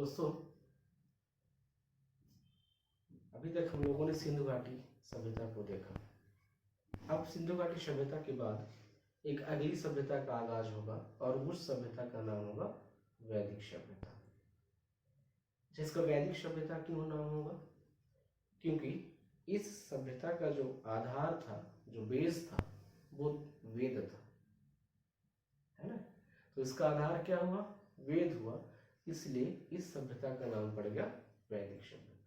दोस्तों, अभी तक हम लोगों ने सिंधु घाटी सभ्यता को देखा। अब सिंधु घाटी सभ्यता के बाद एक अगली सभ्यता का आगाज होगा और उस सभ्यता का नाम होगा वैदिक सभ्यता। जिसका वैदिक सभ्यता क्यों नाम होगा? क्योंकि इस सभ्यता का जो आधार था, जो बेस था, वो वेद था, है ना। तो इसका आधार क्या हुआ? वेद हुआ। इसलिए इस सभ्यता का नाम पड़ गया वैदिक सभ्यता।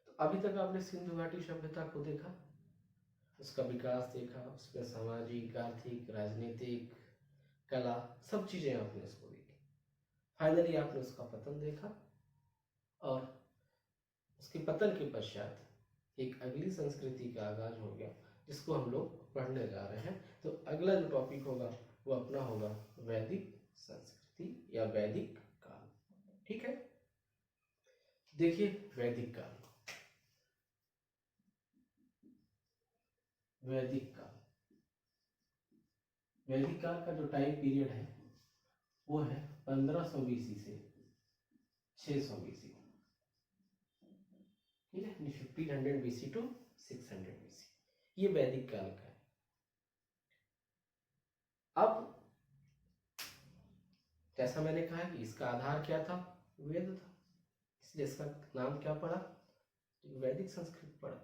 तो अभी तक आपने सिंधु घाटी सभ्यता को देखा, उसका विकास देखा, उसमें सामाजिक, आर्थिक, राजनीतिक, कला, सब चीजें आपने उसको देखी। फाइनली आपने उसका पतन देखा और उसके पतन के पश्चात एक अगली संस्कृति का आगाज हो गया, जिसको हम लोग पढ़ने जा रहे हैं। तो अगला जो टॉपिक होगा वो अपना होगा वैदिक संस्कृति या वैदिक काल। ठीक है, देखिए वैदिक काल। वैदिक काल, वैदिक काल का जो टाइम पीरियड है वो है 1500 बीसी से 600 बीसी। ठीक है, 1500 बीसी टू 600 बीसी, ये वैदिक काल का है। अब जैसा मैंने कहा कि इसका आधार क्या था? वेद था, इसलिए इसका नाम क्या पड़ा? वैदिक संस्कृत पड़ा।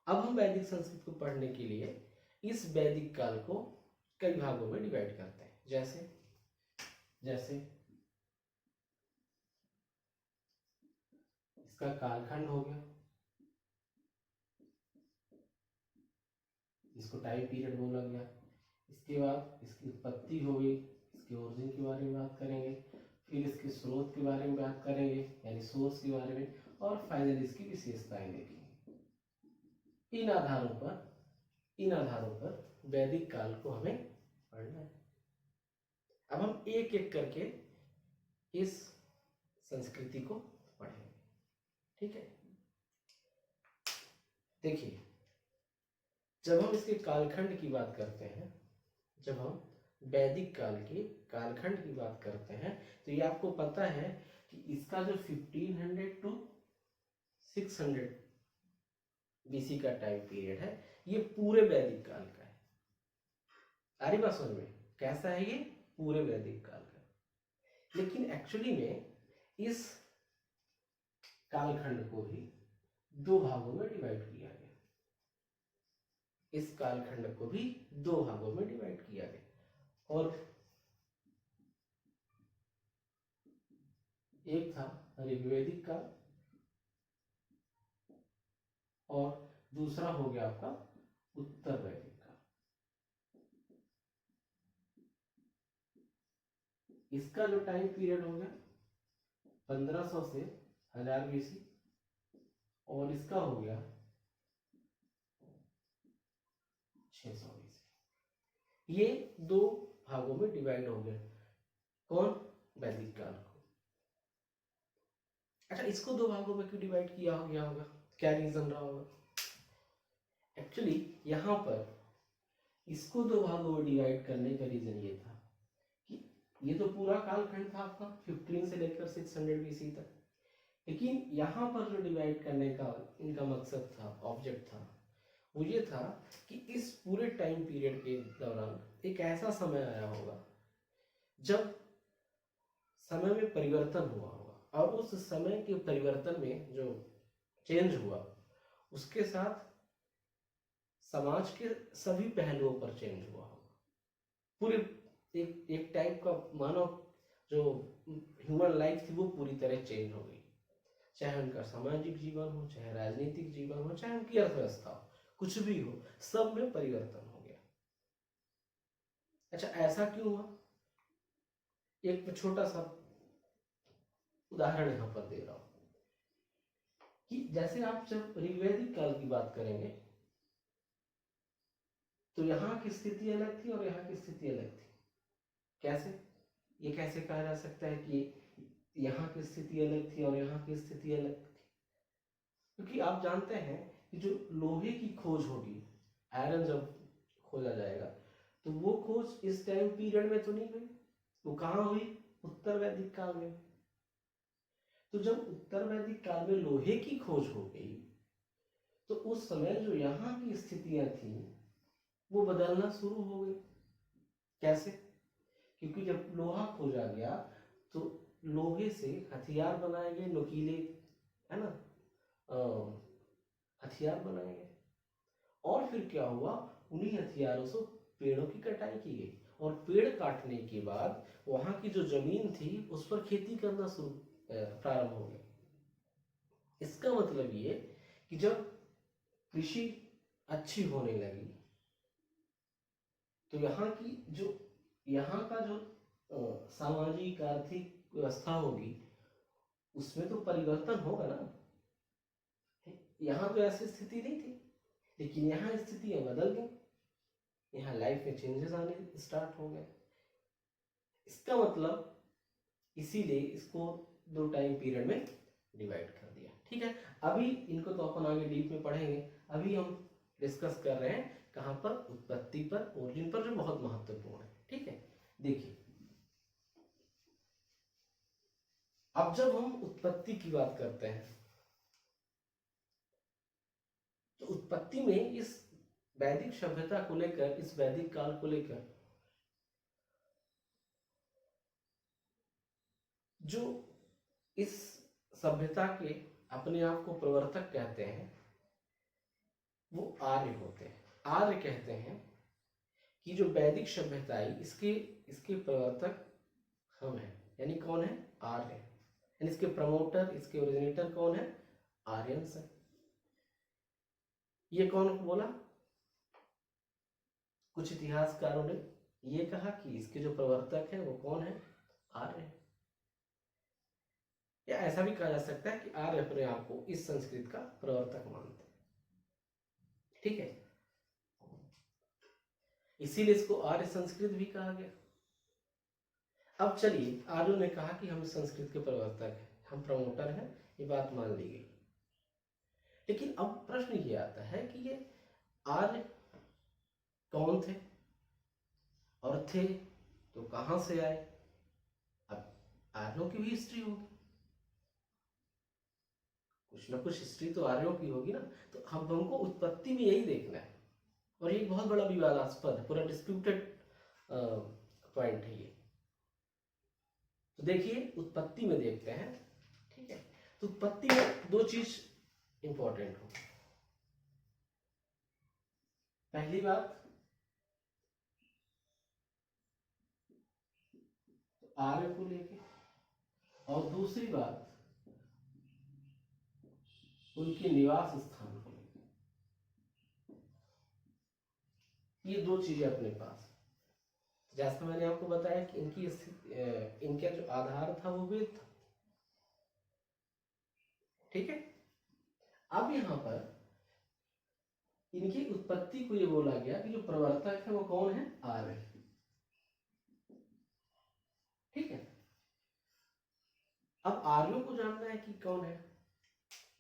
अब हम वैदिक संस्कृत को पढ़ने के लिए इस वैदिक काल को कई भागों में डिवाइड करते हैं। जैसे जैसे इसका कालखंड हो गया, इसको टाइम पीरियड बोला गया। इसके बाद इसकी उत्पत्ति हो गई, इसके ओरिजिन के बारे में बात करेंगे, फिर इसके स्रोत के बारे में बात करेंगे यानी सोर्स के बारे में, और फाइनली इसकी विशेषताएं देखेंगे। इन आधारों पर वैदिक काल को हमें पढ़ना है। अब हम एक एक करके इस संस्कृति को पढ़ेंगे। ठीक है, देखिए जब हम इसके कालखंड की बात करते हैं, जब हम वैदिक काल के कालखंड की बात करते हैं, तो ये आपको पता है कि इसका जो 1500 टू 600 बीसी का टाइम पीरियड है, ये पूरे वैदिक काल का है। आ रही बात समझ में? कैसा है ये? पूरे वैदिक काल का। लेकिन एक्चुअली में इस कालखंड को भी दो भागों में डिवाइड किया गया। इस कालखंड को भी दो भागों में डिवाइड किया गया, और एक था ऋग्वैदिक काल और दूसरा हो गया आपका उत्तर वैदिक काल। इसका जो टाइम पीरियड हो गया 1500 से 1000 बीसी, और इसका हो गया 600 बीसी। ये दो भागों में डिवाइड हो गया। कौन? वैदिक काल को। अच्छा, इसको दो भागों में क्यों डिवाइड किया हो गया होगा? क्या रीजन रहा होगा? एक्चुअली यहां पर इसको दो भागों में डिवाइड करने का रीजन ये था कि ये तो पूरा कालखंड था आपका 15 से लेकर 600 बीसी तक, लेकिन यहां पर जो डिवाइड करने का इनका मकसद था, ऑब्जेक्ट था, वो ये था कि इस पूरे टाइम पीरियड के दौरान एक ऐसा समय आया होगा जब समय में परिवर्तन हुआ होगा, और उस समय के परिवर्तन में जो चेंज हुआ उसके साथ समाज के सभी पहलुओं पर चेंज हुआ होगा। पूरे एक टाइप का मानव जो ह्यूमन लाइफ थी वो पूरी तरह चेंज हो गई, चाहे उनका सामाजिक जीवन हो, चाहे राजनीतिक जीवन हो, चाहे उनकी अर्थव्यवस्था हो, कुछ भी हो, सब में परिवर्तन हो गया। अच्छा, ऐसा क्यों हुआ? एक छोटा सा उदाहरण यहां पर दे रहा हूं कि जैसे आप जब ऋग्वैदिक काल की बात करेंगे तो यहां की स्थिति अलग थी और यहां की स्थिति अलग थी। कैसे? ये कैसे कहा जा सकता है कि यहाँ की स्थिति अलग थी और यहाँ की स्थिति अलग थी? क्योंकि आप जानते हैं कि जो लोहे की खोज होगी, आयरन जब खोजा जाएगा, तो वो खोज इस टाइम पीरियड में तो नहीं हुई। वो कहाँ हुई? उत्तर वैदिक काल में। तो जब उत्तर वैदिक काल में लोहे की खोज हो गई तो उस समय जो यहाँ की स्थितियां थी वो बदलना शुरू हो गई। कैसे? क्योंकि जब लोहा खोजा गया तो लोहे से हथियार बनाए गए, नुकीले, है ना, हथियार बनाए गए। और फिर क्या हुआ, उन्हीं हथियारों से पेड़ों की कटाई की गई और पेड़ काटने के बाद वहां की जो जमीन थी उस पर खेती करना शुरू प्रारंभ हो गया। इसका मतलब ये कि जब कृषि अच्छी होने लगी तो यहाँ का जो सामाजिक आर्थिक व्यवस्था होगी उसमें तो परिवर्तन होगा ना। यहाँ तो ऐसी स्थिति नहीं थी, लेकिन यहाँ स्थितियां बदल गई, यहाँ लाइफ में चेंजेस आने स्टार्ट हो गए। इसका मतलब इसीलिए इसको 2 टाइम पीरियड में डिवाइड कर दिया। ठीक है, अभी इनको तो अपन आगे डीप में पढ़ेंगे। अभी हम डिस्कस कर रहे हैं कहाँ पर, उत्पत्ति पर, ओरिजिन पर, जो बहुत महत्वपूर्ण है। ठीक है, देखिए अब जब हम उत्पत्ति की बात करते हैं तो उत्पत्ति में इस वैदिक सभ्यता को लेकर, इस वैदिक काल को लेकर जो इस सभ्यता के अपने आप को प्रवर्तक कहते हैं वो आर्य होते हैं। आर्य कहते हैं कि जो वैदिक सभ्यता आई इसके प्रवर्तक हम हैं। यानी कौन है? आर्य। यानी इसके प्रमोटर, इसके ओरिजिनेटर कौन है? आर्यंस है। ये कौन बोला? कुछ इतिहासकारों ने ये कहा कि इसके जो प्रवर्तक हैं वो कौन है? आर्य है। या ऐसा भी कहा जा सकता है कि आर्य अपने आप को इस संस्कृत का प्रवर्तक मानते हैं। ठीक है, इसीलिए इसको आर्य संस्कृत भी कहा गया। अब चलिए, आर्यों ने कहा कि हम संस्कृत के प्रवर्तक हैं, हम प्रमोटर हैं, ये बात मान ली गई। लेकिन अब प्रश्न ये आता है कि ये आर्य कौन थे और थे तो कहां से आए? अब आर्यों की भी हिस्ट्री होगी, कुछ ना कुछ हिस्ट्री तो आर्यों की होगी ना। तो हमको उत्पत्ति में यही देखना है, और ये बहुत बड़ा विवादास्पद है, पूरा डिस्प्यूटेड पॉइंट है ये। तो देखिए उत्पत्ति में देखते हैं। ठीक है, तो उत्पत्ति में 2 चीज इंपॉर्टेंट हो। पहली बात आर्य को लेके, और दूसरी बात उनके निवास स्थान को लेकर। ये 2 चीजें अपने पास। जैसा मैंने आपको बताया कि इनकी स्थिति, इनका जो आधार था वो वेद था। ठीक है, अब यहां पर इनकी उत्पत्ति को ये बोला गया कि जो प्रवर्तक है वो कौन है? आर्य। ठीक है, अब आर्यों को जानना है कि कौन है,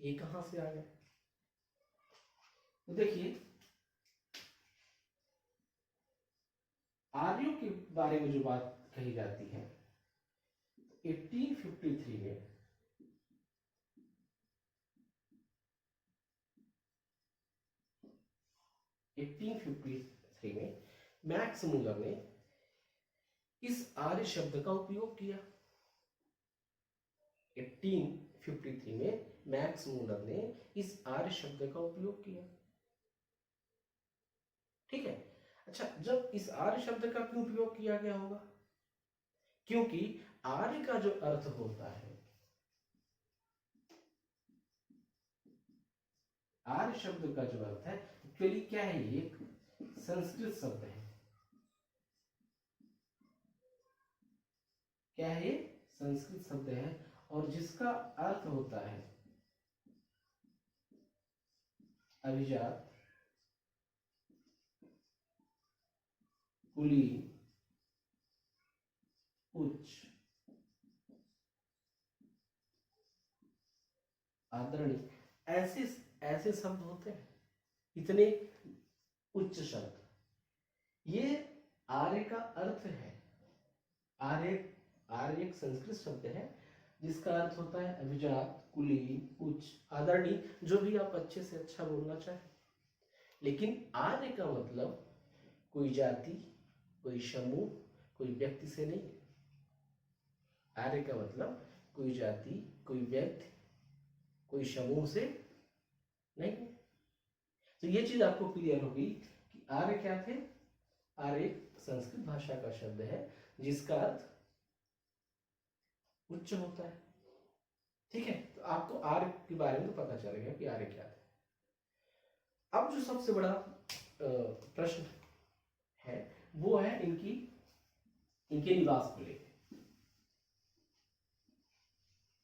ये कहां से आ गए। तो देखिए आर्यों के बारे में जो बात कही जाती है 1853 में 1853 में मैक्स मुलर ने इस आर्य शब्द का उपयोग किया। 1853 में मैक्स मुलर ने इस आर्य शब्द का उपयोग किया। ठीक है, अच्छा, जब इस आर्य शब्द का क्यों उपयोग किया गया होगा? क्योंकि आर्य का जो अर्थ होता है, आर्य शब्द का जो अर्थ है एक्चुअली क्या है, ये एक संस्कृत शब्द है। क्या है? ये संस्कृत शब्द है और जिसका अर्थ होता है अभिजात, कुलीन, उच्च, आदरणीय, ऐसे ऐसे शब्द होते हैं, इतने उच्च शब्द। ये आर्य का अर्थ है। आर्य आर्य एक संस्कृत शब्द है जिसका अर्थ होता है अभिजात, कुलीन, उच्च, आदरणीय, जो भी आप अच्छे से अच्छा बोलना चाहें। लेकिन आर्य का मतलब कोई जाति, कोई समूह, कोई व्यक्ति से नहीं। आर्य का मतलब कोई जाति, कोई व्यक्ति, कोई समूह से नहीं। तो ये चीज आपको क्लियर होगी कि आर्य क्या थे। आर्य एक संस्कृत भाषा का शब्द है जिसका अर्थ उच्च होता है। ठीक है, तो आपको आर्य के बारे में तो पता चलेगा कि आर्य क्या था। अब जो सबसे बड़ा प्रश्न है वो है इनके निवास को लेकर।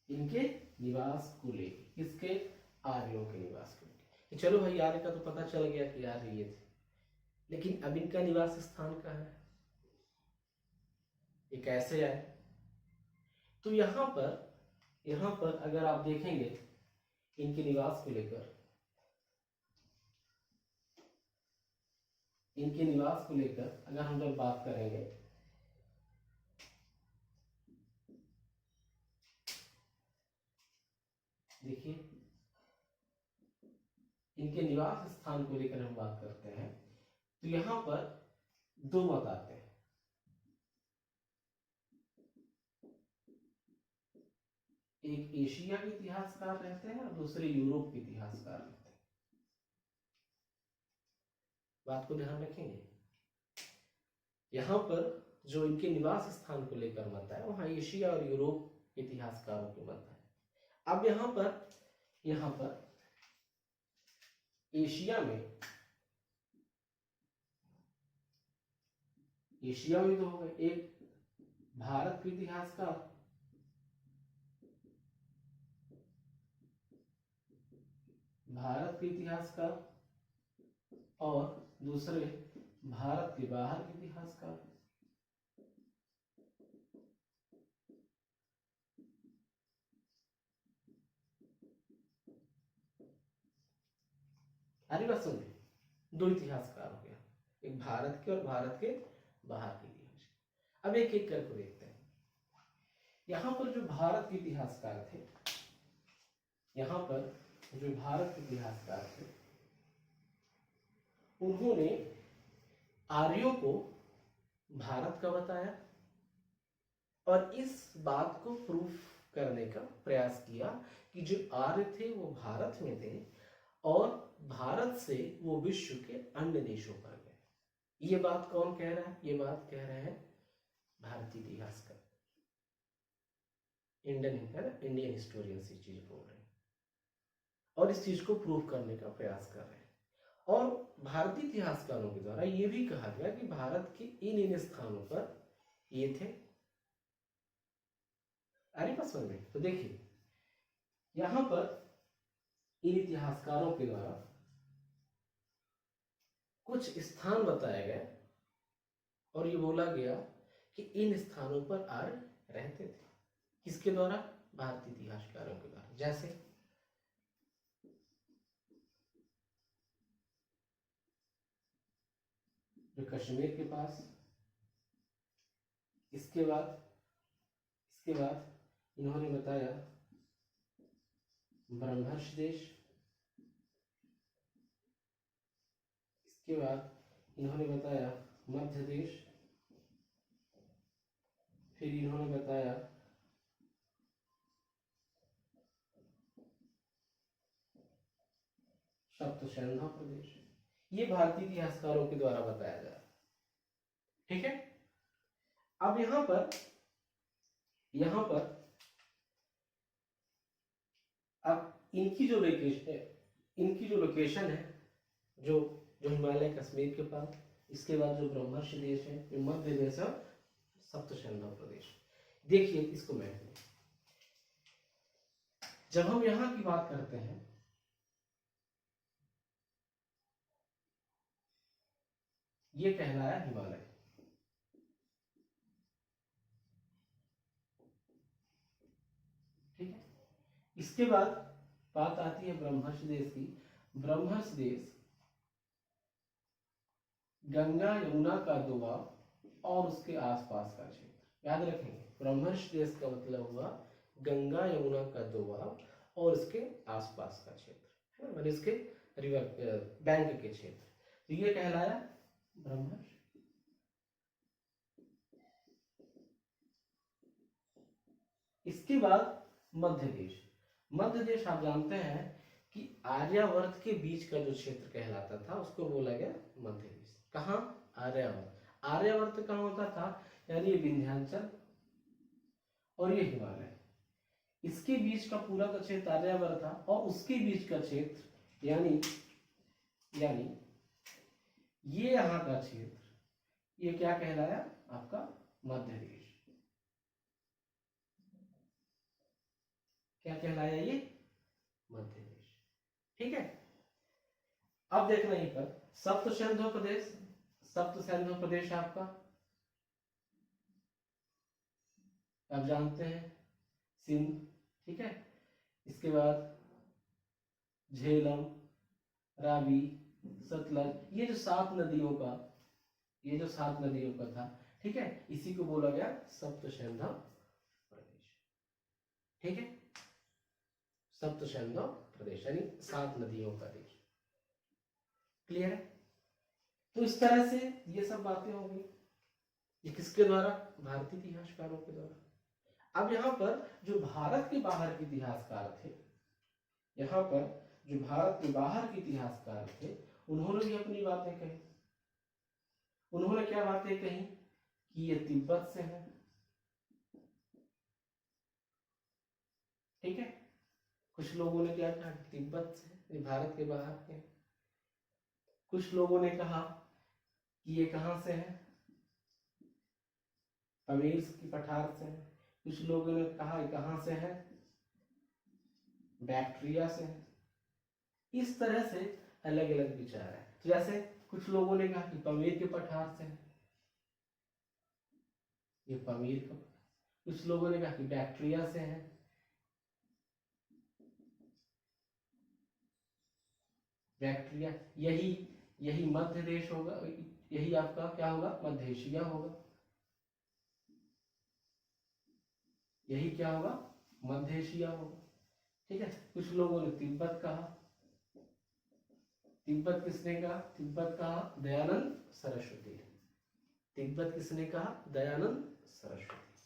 इनके निवास को लेकर, किसके? आर्यों के निवास को लेकर। चलो भाई, आर्य का तो पता चल गया कि आर्य ये थे, लेकिन अब इनका निवास स्थान कहाँ है, ये कैसे आए? तो यहां पर अगर आप देखेंगे इनके निवास को लेकर, इनके निवास को लेकर अगर हम लोग बात करेंगे, देखिए इनके निवास स्थान को लेकर हम बात करते हैं तो यहां पर दो मत आते हैं। एक एशिया के इतिहासकार रहते हैं और दूसरे यूरोप के इतिहासकार रहते हैं। बात को ध्यान रखेंगे, यहां पर जो इनके निवास स्थान को लेकर मत है वहां एशिया और यूरोप के इतिहासकारों के मत है। अब यहां पर एशिया में तो हो गए एक भारत के इतिहासकार, और दूसरे भारत के बाहर के इतिहासकार। अरे बात समझे, दो इतिहासकार हो गया, एक भारत के और भारत के बाहर के इतिहास। अब एक एक करके देखते हैं। यहां पर जो भारत के इतिहासकार थे, उन्होंने आर्यों को भारत का बताया और इस बात को प्रूफ करने का प्रयास किया कि जो आर्य थे वो भारत में थे और भारत से वो विश्व के अन्य देशों पर गए। ये बात कौन कह रहा है? ये बात कह रहे हैं भारतीय इतिहासकार, इंडियन हिस्टोरियंस इस चीज बोल रहे हैं और इस चीज को प्रूव करने का प्रयास कर रहे हैं। और भारतीय इतिहासकारों के द्वारा ये भी कहा गया कि भारत के इन स्थानों पर ये थे। अरे बस में तो देखिए यहां पर इन इतिहासकारों के द्वारा कुछ स्थान बताए गए और ये बोला गया कि इन स्थानों पर आर्य रहते थे। किसके द्वारा? भारतीय इतिहासकारों के द्वारा। जैसे जो कश्मीर के पास, इसके बाद इन्होंने बताया ब्रह्मर्ष देश, इसके बाद इन्होंने बताया मध्य देश, फिर इन्होंने बताया सप्तशृंगा प्रदेश। ये भारतीय इतिहासकारों के द्वारा बताया जा रहा है। ठीक है, अब यहां पर अब इनकी जो लोकेशन है जो हिमालय कश्मीर के पास, इसके बाद जो ब्रह्मर्ष देश है, जो मध्य देश और सप्तशृंगा प्रदेश। देखिए इसको मैप में, जब हम यहां की बात करते हैं ये कहलाया हिमालय। ठीक है, इसके बाद बात आती है ब्रह्मर्ष देश की। ब्रह्मर्ष देश गंगा यमुना का दोआब और उसके आसपास का क्षेत्र। याद रखेंगे, ब्रह्मर्ष देश का मतलब हुआ गंगा यमुना का दोआब और इसके आसपास का क्षेत्र है ना, मैंने इसके रिवर बैंक के क्षेत्र, तो ये कहलाया ब्रह्मश। इसके बाद मध्य देश। मध्य देश आप जानते हैं कि आर्यावर्त के बीच का जो क्षेत्र कहलाता था उसको बोला गया मध्य देश। कहाँ? आर्यावर्त। आर्यावर्त कहाँ होता था? यानी विंध्याचल और ये हिमालय, इसके बीच का पूरा का क्षेत्र आर्यावर्त था, और उसके बीच का क्षेत्र यानी ये यहाँ का क्षेत्र ये क्या कहलाया? आपका मध्य देश। क्या कहलाया ये? मध्य देश। ठीक है। अब देखना यहीं पर सप्त सिंधु प्रदेश। सप्त सिंधु प्रदेश आपका आप जानते हैं सिंध, ठीक है। इसके बाद झेलम, रावी, सतलज, ये जो 7 नदियों का था, ठीक है, इसी को बोला गया सप्त सिंधु प्रदेश। ठीक है, सप्त सिंधु प्रदेश यानी 7 नदियों का देश। क्लियर है? तो इस तरह से ये सब बातें होंगी। ये किसके द्वारा? भारतीय इतिहासकारों के द्वारा। अब यहाँ पर जो भारत के बाहर के इतिहासकार थे, यहाँ पर जो भारत के बाहर के इतिहासकार थे, उन्होंने भी अपनी बातें कही। उन्होंने क्या बातें कही? कि ये तिब्बत से है, ठीक है। कुछ लोगों ने क्या कहा? तिब्बत से, ये भारत के बाहर के। कुछ लोगों ने कहा कि ये कहां से है? पमीर की पठार से है। कुछ लोगों ने कहा कहां से है? बैक्ट्रिया से है। इस तरह से अलग अलग विचार है। तो जैसे कुछ लोगों ने कहा कि पमीर के पठार से है, ये पमीर का। कुछ लोगों ने कहा कि बैक्ट्रिया से है, बैक्ट्रिया। यही मध्य देश होगा, यही आपका क्या होगा? मध्य एशिया होगा। यही क्या होगा? मध्य एशिया होगा। ठीक है। कुछ लोगों ने तिब्बत कहा। तिब्बत किसने कहा? तिब्बत कहा दयानंद सरस्वती। तिब्बत किसने कहा? दयानंद सरस्वती।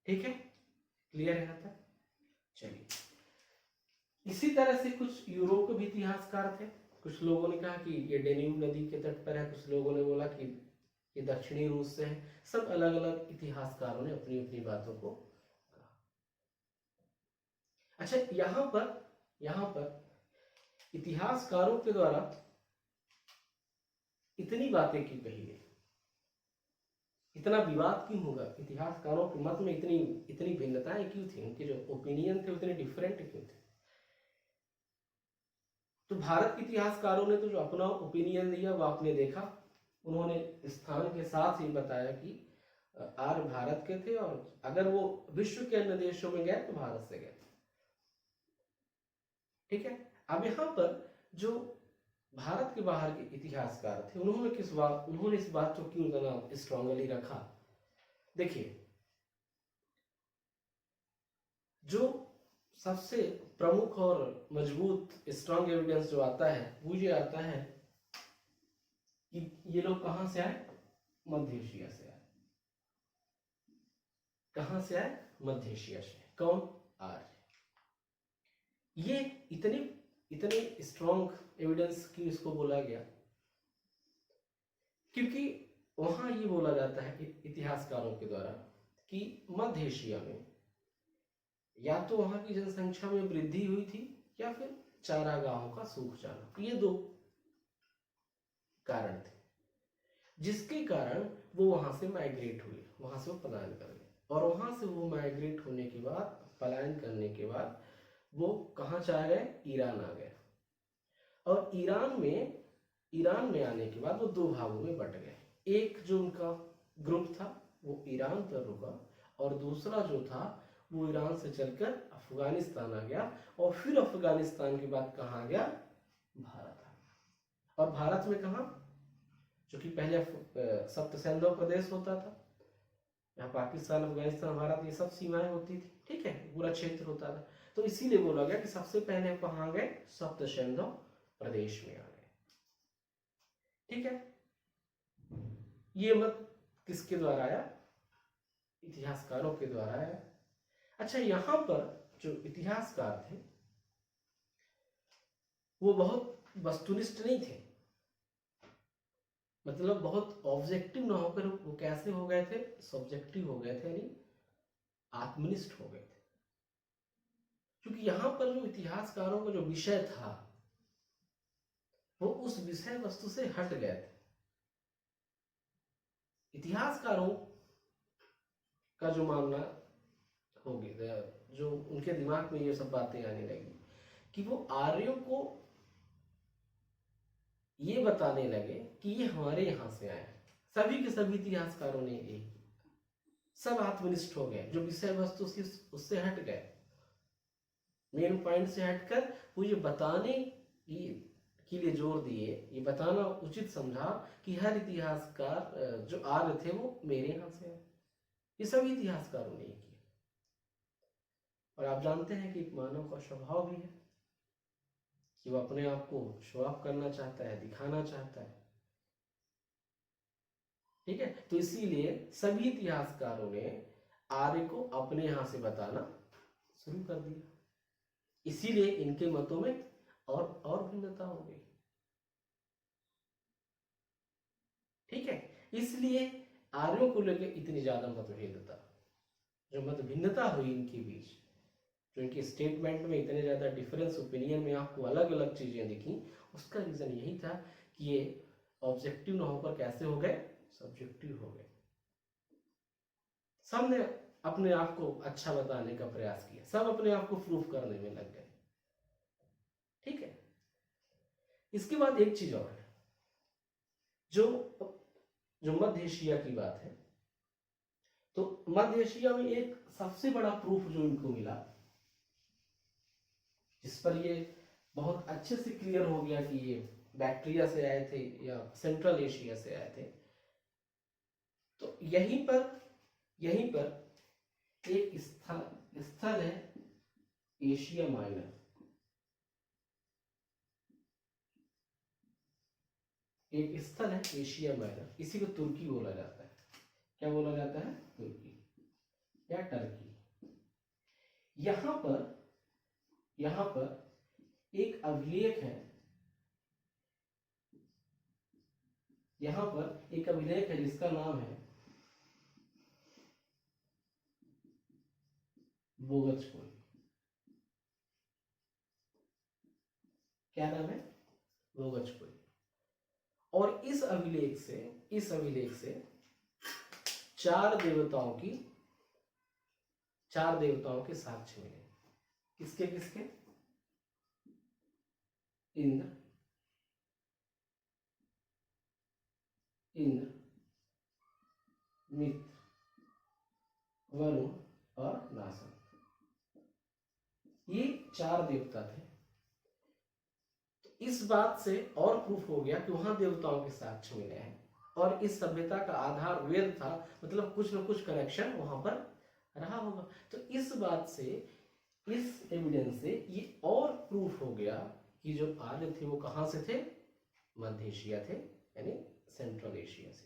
ठीक है, क्लियर है यहाँ तक? चलिए, इसी तरह से कुछ यूरोप के भी इतिहासकार थे। कुछ लोगों ने कहा कि ये डेन्यूब नदी के तट पर है, कुछ लोगों ने बोला कि ये दक्षिणी रूस से है। सब अलग अलग इतिहासकारों ने अपनी अपनी बातों को कहा। अच्छा, यहाँ पर इतिहासकारों के द्वारा इतनी बातें क्यों कही गई? इतना विवाद क्यों होगा? इतिहासकारों के मत में इतनी भिन्नताएं क्यों थी? उनके जो ओपिनियन थे उतने डिफरेंट क्यों थे? तो भारत के इतिहासकारों ने तो जो अपना ओपिनियन दिया वो आपने देखा। उन्होंने स्थान के साथ ही बताया कि आर्य भारत के थे, और अगर वो विश्व के अन्य देशों में गए तो भारत से गए। ठीक है। अब यहाँ पर जो भारत के बाहर के इतिहासकार थे, उन्होंने इस बात को क्यों इतना स्ट्रांगली रखा? देखिए, जो सबसे प्रमुख और मजबूत स्ट्रांग एविडेंस जो आता है वो ये आता है कि ये लोग कहां से आए? मध्य एशिया से आए। कहां से आए? मध्य एशिया से। कौन? आर्य। ये इतने स्ट्रांग एविडेंस क्यों इसको बोला गया? क्योंकि वहां ये बोला जाता है इतिहासकारों के द्वारा कि मध्य एशिया में या तो वहां की जनसंख्या में वृद्धि हुई थी या फिर चारागाहों का सूख जाना। ये 2 कारण थे जिसके कारण वो वहां से माइग्रेट हुए, वहां से वो पलायन कर गए। और वहां से वो माइग्रेट होने के बाद, पलायन करने के बाद वो कहाँ चला गए? ईरान आ गए। और ईरान में आने के बाद वो 2 भागों में बट गए। एक जो उनका ग्रुप था वो ईरान पर रुका, और दूसरा जो था वो ईरान से चलकर अफगानिस्तान आ गया, और फिर अफगानिस्तान के बाद कहाँ आ गया? भारत आ गया। और भारत में कहाँ? जो कि पहले सप्त सिंधु प्रदेश होता था, यहाँ पाकिस्तान, अफगानिस्तान, भारत, ये सब सीमाएं होती थी, ठीक है, पूरा क्षेत्र होता था। तो इसीलिए बोला गया कि सबसे पहले कहाँ गए, सप्त सिंधु प्रदेश में आ गए, ठीक है। ये मत किसके द्वारा आया, इतिहासकारों के द्वारा आया। अच्छा, यहाँ पर जो इतिहासकार थे वो बहुत वस्तुनिष्ठ नहीं थे, मतलब बहुत ऑब्जेक्टिव ना होकर वो कैसे हो गए थे, सब्जेक्टिव हो गए थे, यानी आत्मनिष्ठ हो गए थे। क्योंकि यहाँ पर जो इतिहासकारों का जो विषय था वो उस विषय वस्तु से हट गए थे। इतिहासकारों का जो मानना हो गया, जो उनके दिमाग में ये सब बातें आने लगी कि वो आर्यों को ये बताने लगे कि ये हमारे यहाँ से आए। सभी के सभी इतिहासकारों ने ये, सब आत्मनिष्ठ हो गए, जो विषय वस्तु उससे हट गए, मेन पॉइंट से हटकर वो ये बताने के लिए जोर दिए, ये बताना उचित समझा कि हर इतिहासकार जो आर्य थे वो मेरे यहाँ से आए। ये सभी इतिहासकारों ने किया। और आप जानते हैं कि एक मानव का स्वभाव भी है कि वो अपने आप को शो ऑफ करना चाहता है, दिखाना चाहता है, ठीक है। तो इसीलिए सभी इतिहासकारों ने आर्य को अपने यहाँ से बताना शुरू कर दिया। इसीलिए इनके मतों में और भिन्नता हो गई, ठीक है। इसलिए आर्यों को लेकर इतनी ज्यादा मतभेदता, जो मत भिन्नता हुई इनके बीच, जो इनके स्टेटमेंट में इतने ज्यादा डिफरेंस ओपिनियन में आपको अलग अलग चीजें दिखी, उसका रीजन यही था कि ये ऑब्जेक्टिव ना होकर कैसे हो गए, सब्जेक्टिव हो गए। सबने अपने आप को अच्छा बताने का प्रयास किया, सब अपने आप को प्रूफ करने में लग गए, ठीक है। इसके बाद एक चीज और है, जो मध्य एशिया की बात है, तो मध्य एशिया में एक सबसे बड़ा प्रूफ जो इनको मिला, जिस पर ये बहुत अच्छे से क्लियर हो गया कि ये बैक्टीरिया से आए थे या सेंट्रल एशिया से आए थे, तो यहीं पर एक स्थल है एशिया माइनर। एक स्थल है एशिया माइनर, इसी को तुर्की बोला जाता है। क्या बोला जाता है, तुर्की या टर्की। यहां पर एक अभिलेख है, यहां पर एक अभिलेख है जिसका नाम है बोगचपुर। क्या नाम है, बोगचपुर। और इस अभिलेख से चार देवताओं के साक्ष्य मिले। किसके किसके, इंद्र, मित्र, वरुण और नासन, ये चार देवता थे। तो इस बात से और प्रूफ हो गया कि वहां देवताओं के साक्ष्य मिले हैं और इस सभ्यता का आधार वेद था, मतलब कुछ न कुछ कनेक्शन वहां पर रहा होगा। तो इस बात से, इस एविडेंस से ये और प्रूफ हो गया कि जो आर्य थे वो कहां से थे, मध्य एशिया थे, यानी सेंट्रल एशिया से।